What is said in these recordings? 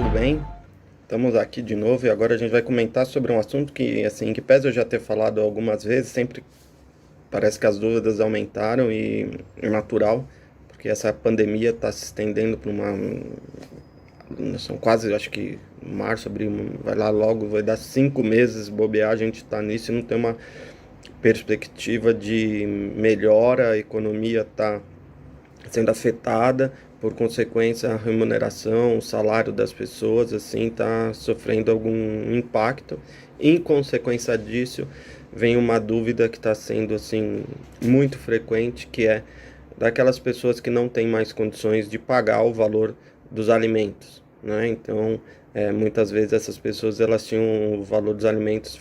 tudo bem? Estamos aqui de novo e agora a gente vai comentar sobre um assunto que, assim, que pese eu já ter falado algumas vezes, sempre parece que as dúvidas aumentaram e é natural, porque essa pandemia está se estendendo para são quase, acho que março, abril, vai lá logo, vai dar 5 meses, bobear, a gente está nisso e não tem uma perspectiva de melhora, a economia está sendo afetada, por consequência a remuneração, o salário das pessoas assim está sofrendo algum impacto. Em consequência disso, vem uma dúvida que está sendo assim muito frequente, que é daquelas pessoas que não têm mais condições de pagar o valor dos alimentos, né? Então, muitas vezes essas pessoas elas tinham o valor dos alimentos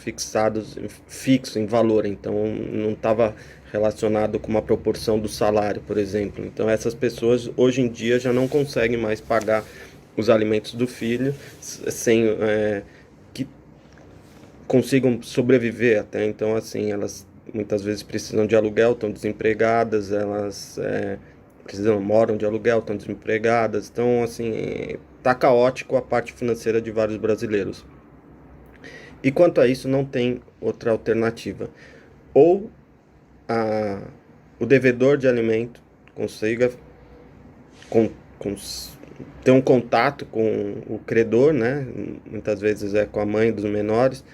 fixo em valor, então não estava relacionado com uma proporção do salário, por exemplo. Então, essas pessoas hoje em dia já não conseguem mais pagar os alimentos do filho sem que consigam sobreviver até. Então, assim, elas muitas vezes precisam de aluguel, estão desempregadas, elas moram de aluguel, estão desempregadas. Então, assim, tá caótico a parte financeira de vários brasileiros. E quanto a isso, não tem outra alternativa. Ou a, o devedor de alimento consiga com, com, ter um contato com o credor, né? Muitas vezes é com a mãe dos menores,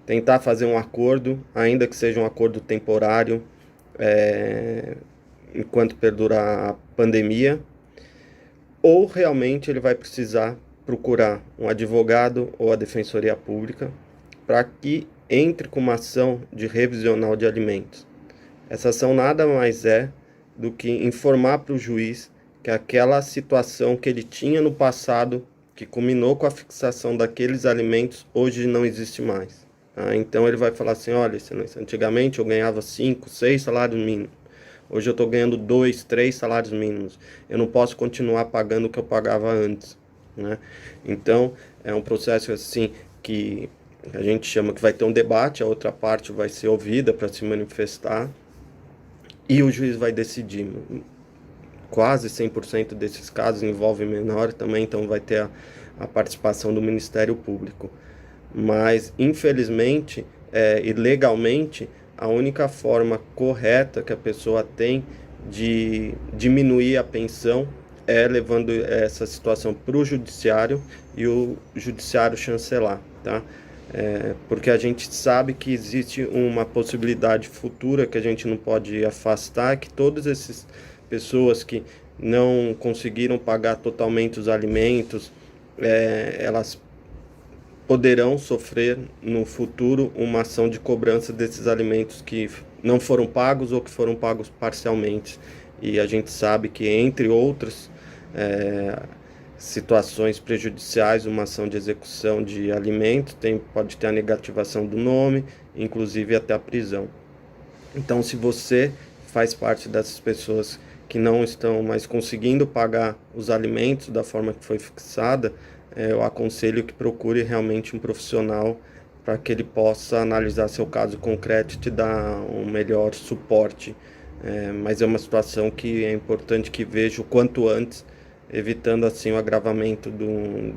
tentar fazer um acordo, ainda que seja um acordo temporário, enquanto perdurar a pandemia, ou realmente ele vai precisar procurar um advogado ou a defensoria pública para que entre com uma ação de revisional de alimentos. Essa ação nada mais é do que informar para o juiz que aquela situação que ele tinha no passado, que culminou com a fixação daqueles alimentos, hoje não existe mais. Tá? Então ele vai falar assim, olha, excelência, antigamente eu ganhava 5, 6 salários mínimos. Hoje eu estou ganhando 2, 3 salários mínimos. Eu não posso continuar pagando o que eu pagava antes, né? Então, é um processo assim que a gente chama que vai ter um debate, a outra parte vai ser ouvida para se manifestar e o juiz vai decidir. Quase 100% desses casos envolvem menor também, então vai ter a participação do Ministério Público. Mas, infelizmente e legalmente, a única forma correta que a pessoa tem de diminuir a pensão é levando essa situação para o judiciário e o judiciário chancelar, tá? Porque a gente sabe que existe uma possibilidade futura que a gente não pode afastar, que todas essas pessoas que não conseguiram pagar totalmente os alimentos, elas poderão sofrer no futuro uma ação de cobrança desses alimentos que não foram pagos ou que foram pagos parcialmente. E a gente sabe que, entre outras situações prejudiciais, uma ação de execução de alimentos pode ter a negativação do nome, inclusive até a prisão. Então, se você faz parte dessas pessoas que não estão mais conseguindo pagar os alimentos da forma que foi fixada, eu aconselho que procure realmente um profissional para que ele possa analisar seu caso concreto e te dar um melhor suporte. Mas é uma situação que é importante que veja o quanto antes, evitando assim o agravamento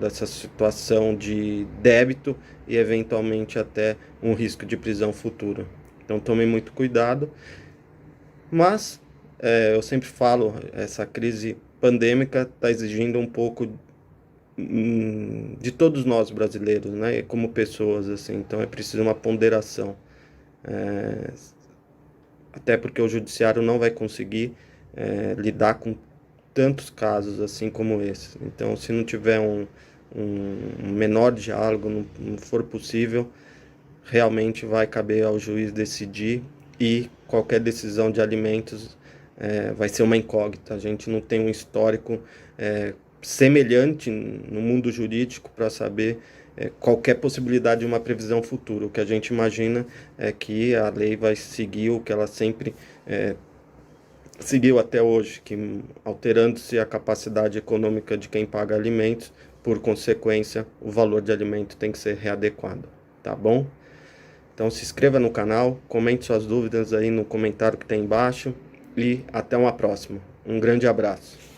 dessa situação de débito e eventualmente até um risco de prisão futura. Então tome muito cuidado. Mas eu sempre falo, essa crise pandêmica está exigindo um pouco de todos nós brasileiros, né, como pessoas, assim, então é preciso uma ponderação, até porque o judiciário não vai conseguir lidar com tantos casos assim como esse. Então, se não tiver um menor diálogo, não for possível, realmente vai caber ao juiz decidir e qualquer decisão de alimentos vai ser uma incógnita. A gente não tem um histórico semelhante no mundo jurídico para saber qualquer possibilidade de uma previsão futura. O que a gente imagina é que a lei vai seguir o que ela sempre seguiu até hoje, que alterando-se a capacidade econômica de quem paga alimentos, por consequência, o valor de alimento tem que ser readequado, tá bom? Então se inscreva no canal, comente suas dúvidas aí no comentário que tem embaixo e até uma próxima. Um grande abraço.